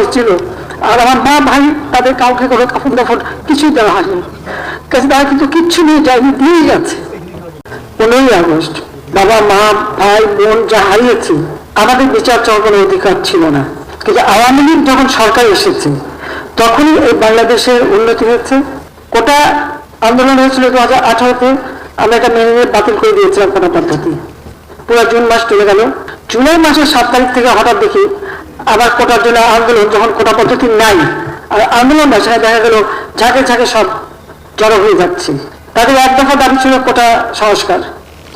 হয়েছিল, আর আমার মা ভাই তাদের কাউকে কোনো কাফন দাফন কিছুই দেওয়া হয়নি। কাছে তারা কিন্তু কিচ্ছু নিয়ে যায়নি, দিয়েই গেছে। 15ই আগস্ট বাবা মা ভাই বোন যা হারিয়েছি, আমাদের বিচার চাওয়ার কোনো অধিকার ছিল না। কিন্তু আওয়ামী লীগ যখন সরকার এসেছে তখনই এই বাংলাদেশের উন্নতি হয়েছে। কোটা আন্দোলন হয়েছিল 2018-তে, আমরা এটা মেনে নিয়ে বাতিল করে দিয়েছিলাম কোটা পদ্ধতি। পুরো জুন মাস চলে গেল, জুলাই মাসের 7 তারিখ থেকে হঠাৎ দেখি আবার কোটার জন্য আন্দোলন, যখন কোটা পদ্ধতি নাই আর আন্দোলন না, সেখানে দেখা গেল ঝাঁকে ঝাঁকে সব জড়ো হয়ে যাচ্ছে। তাদের এক দফা দাবি ছিল কোটা সংস্কার,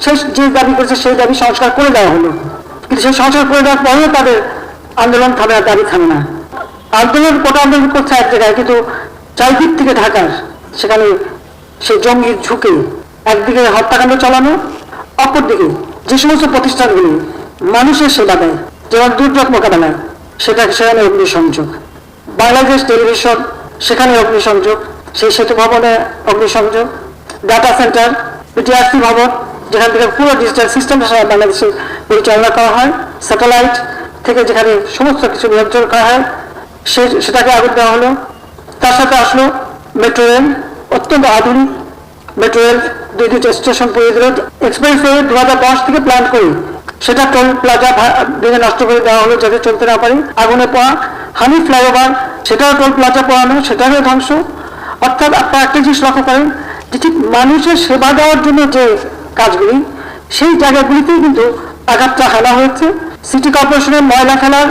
সেই যে দাবি করেছে সেই দাবি সংস্কার করে দেওয়া হলো, কিন্তু সেই সংস্কার করে দেওয়ার পরেও তাদের আন্দোলন থামে না, দাবি থামে না। আন্দোলন কোটা আন্দোলন করছে এক জায়গায়, কিন্তু চারিদিক থেকে ঢাকার সেখানে সেই জঙ্গি ঝুঁকে একদিকে হত্যাকাণ্ড চালানো, অপরদিকে যে সমস্ত প্রতিষ্ঠানগুলি মানুষের সেবা দেয়, যেমন দুর্যোগ মোকাবেলায়, সেখানে অগ্নিসংযোগ, বাংলাদেশ টেলিভিশন সেখানে অগ্নিসংযোগ, সেই সেতু ভবনে অগ্নিসংযোগ, ডাটা সেন্টার, পিটিআরসি ভবন যেখান থেকে পুরো ডিজিটাল সিস্টেমটা বাংলাদেশে পরিচালনা করা হয়, স্যাটেলাইট থেকে যেখানে সমস্ত কিছু নিয়ন্ত্রণ করা হয়, সেটাকে আগুন দেওয়া হলো। তার সাথে আসলো মেট্রো রেল, অত্যন্ত আধুনিক মেট্রো রেল, 2-2টা স্টেশন পড়ে দিল। এক্সপ্রেসওয়ে 2010 থেকে প্ল্যান করি, সেটা টোল প্লাজা ভেঙে নষ্ট করে দেওয়া হলো যাতে চলতে না পারে। আগুনে পোড়া হানি ফ্লাইওভার, সেটাও টোল প্লাজা পোড়ানো, সেটারও ধ্বংস। অর্থাৎ আপনারা একটা জিনিস লক্ষ্য করেন যে ঠিক মানুষের সেবা দেওয়ার জন্য যে কাজগুলি, সেই জায়গাগুলিতেই কিন্তু আঘাতটা হানা হয়েছে। সিটি কর্পোরেশনের ময়লা ফেলার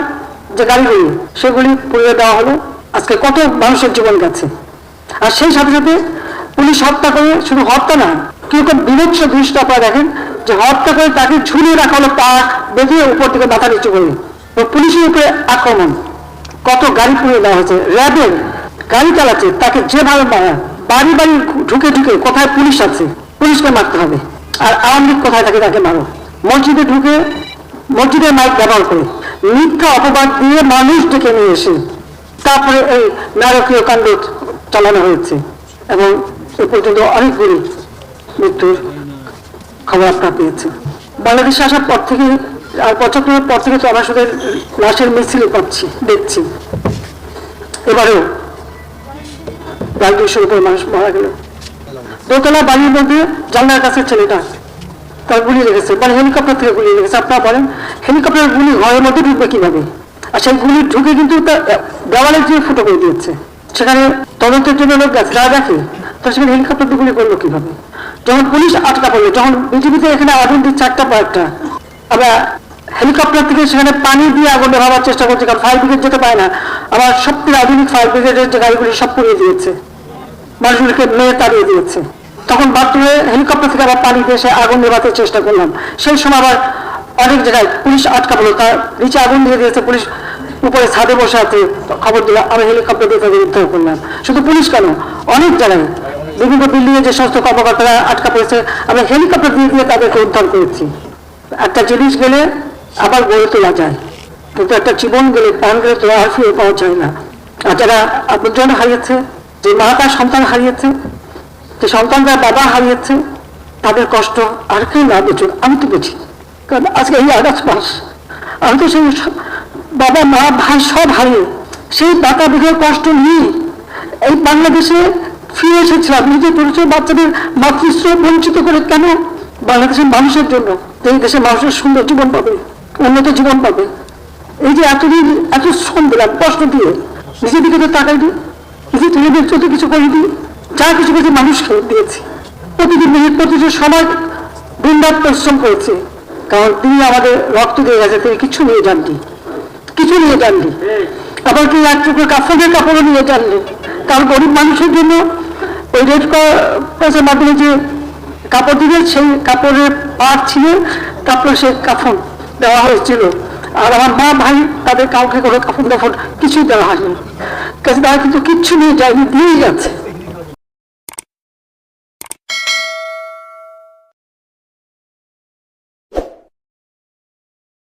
যে গাড়িগুলি, সেগুলি পুড়িয়ে দেওয়া হলো। আজকে কত মানুষের জীবন গেছে। আর সেই সাথে সাথে পুলিশ হত্যা করে, শুধু হত্যা না, কিরকম বিভৎস দৃশ্যটা আপনারা দেখেন যে হত্যা করে তাকে ঝুলিয়ে রাখা হলো, পা বেঁধে উপর থেকে মাথা নিচু করে, পুলিশের উপরে আক্রমণ, কত গাড়ি পুড়িয়ে দেওয়া হয়েছে। র্যাবের গাড়ি চালাচ্ছে, তাকে যেভাবে মারা, বাড়ি বাড়ি ঢুকে ঢুকে কোথায় পুলিশ আছে, পুলিশকে মারতে হবে। আর আওয়ামী লীগ কোথায় থাকে তাকে মারো। মসজিদে ঢুকে মসজিদের মাইক ব্যবহার করে মিথ্যা অপবাদ দিয়ে মানুষ ডেকে নিয়ে এসে তারপরে এই নারকীয় কাণ্ড চালানো হয়েছে, এবং এ পর্যন্ত অনেকগুলি মৃত্যুর খবর আপনারা পেয়েছে। বাংলাদেশে আসার পর থেকে আর 75-এর পর থেকে তো আমরা শুধু লাশের মিছিল পাচ্ছি, দেখছি। এবারেও প্রায় 200-র উপর মানুষ মারা গেল। দোতলা বাড়ির মধ্যে জানলার কাছে ছেলেটা তার গুলি লেগেছে, মানে হেলিকপ্টার থেকে গুলি লেগেছে। আপনারা বলেন হেলিকপ্টারের গুলি ঘরের মধ্যে ঢুকবে কিভাবে? আর সেই গুলি ঢুকে কিন্তু দেওয়ালে দিয়ে ফুটো করে দিয়েছে। সেখানে তদন্তের জন্য লোক গেছে, যারা দেখে তারা সেখানে হেলিকপ্টার দিয়ে গুলি করলো কিভাবে? যখন পুলিশ আটকা পড়লো, যখন বিজেপিতে এখানে আগুন দিচ্ছে একটা পর একটা, আবার হেলিকপ্টার থেকে সেখানে পানি দিয়ে আগুন নেভাবার চেষ্টা করছে, কারণ ফায়ার ব্রিগেড যেতে পারে না। আবার সবথেকে আধুনিক ফায়ার ব্রিগেডের যে গাড়িগুলি সব পুড়িয়ে দিয়েছে, মানুষগুলিকে মেরে তাড়িয়ে দিয়েছে। তখন বাধ্য হয়ে হেলিকপ্টার থেকে আবার পানি দিয়ে সে আগুন নেভাতে চেষ্টা করলাম। সেই সময় আবার অনেক জায়গায় পুলিশ আটকা পড়লো, তার নিচে আগুন দিয়ে দিয়েছে, পুলিশ উপরে ছাদে বসে আছে, খবর দিলাম, আমি হেলিকপ্টার দিয়ে তাদের উদ্ধার করলাম। শুধু পুলিশ কেন, অনেক জায়গায় বিভিন্ন বিল্ডিংয়ে যে সমস্ত কর্মকর্তারা আটকা পড়েছে, আমরা হেলিকপ্টার দিয়ে দিয়ে তাদেরকে উদ্ধার করেছি। একটা জিনিস গেলে আবার গড়ে তোলা যায়, কিন্তু একটা জীবন গেলে, প্রাণ গেলে তো আর ফিরে পাওয়া যায় না। আর যারা আপনজন হারিয়েছে, যে মা তার সন্তান হারিয়েছে, যে সন্তানরা বাবা হারিয়েছে, তাদের কষ্ট আর কেউ না বুঝুন, আমি তো বুঝি। কারণ আজকে এই আগস্ট মাস, আমি তো সেই বাবা মা ভাই সব হারিয়ে সেই টাকা বিঘের কষ্ট নিয়ে এই বাংলাদেশে ফিরে এসেছিলাম, নিজের পরিচয় বাচ্চাদের মাতৃশ্রম বঞ্চিত করে। কেন? বাংলাদেশের মানুষের জন্য, এই দেশের মানুষের সুন্দর জীবন পাবে, উন্নত জীবন পাবে। এই যে এতদিন এত শ্রম দিলাম, কষ্ট দিয়ে, নিজের দিকে তো টাকাই দিই, নিজের ছেলেদের যত কিছু করে দিই, যা কিছু কিছু মানুষকে দিয়েছি, প্রতিদিন মিনিট প্রতিদিন সময় দিনরাত পরিশ্রম করেছে। কারণ তিনি আমাদের রক্ত দিয়ে গেছে, তিনি কিছু নিয়ে যাননি, কিছু নিয়ে যাননি। আবার কি এক টুকরো কাপড়ের কাপড়ও নিয়ে যাননি। কারণ গরিব মানুষের জন্য ওই রেড ক্রসের মাধ্যমে যে কাপড় দিবে, সেই কাপড়ের পাট ছিঁড়ে তারপরে সে কাফন দেওয়া হয়েছিল। আর আমার মা ভাই তাদের কাউকে কোনো কাফন দাফন কিছুই দেওয়া হয়নি। কাজে তারা কিন্তু কিচ্ছু নিয়ে যায়নি, দিয়েই গেছে।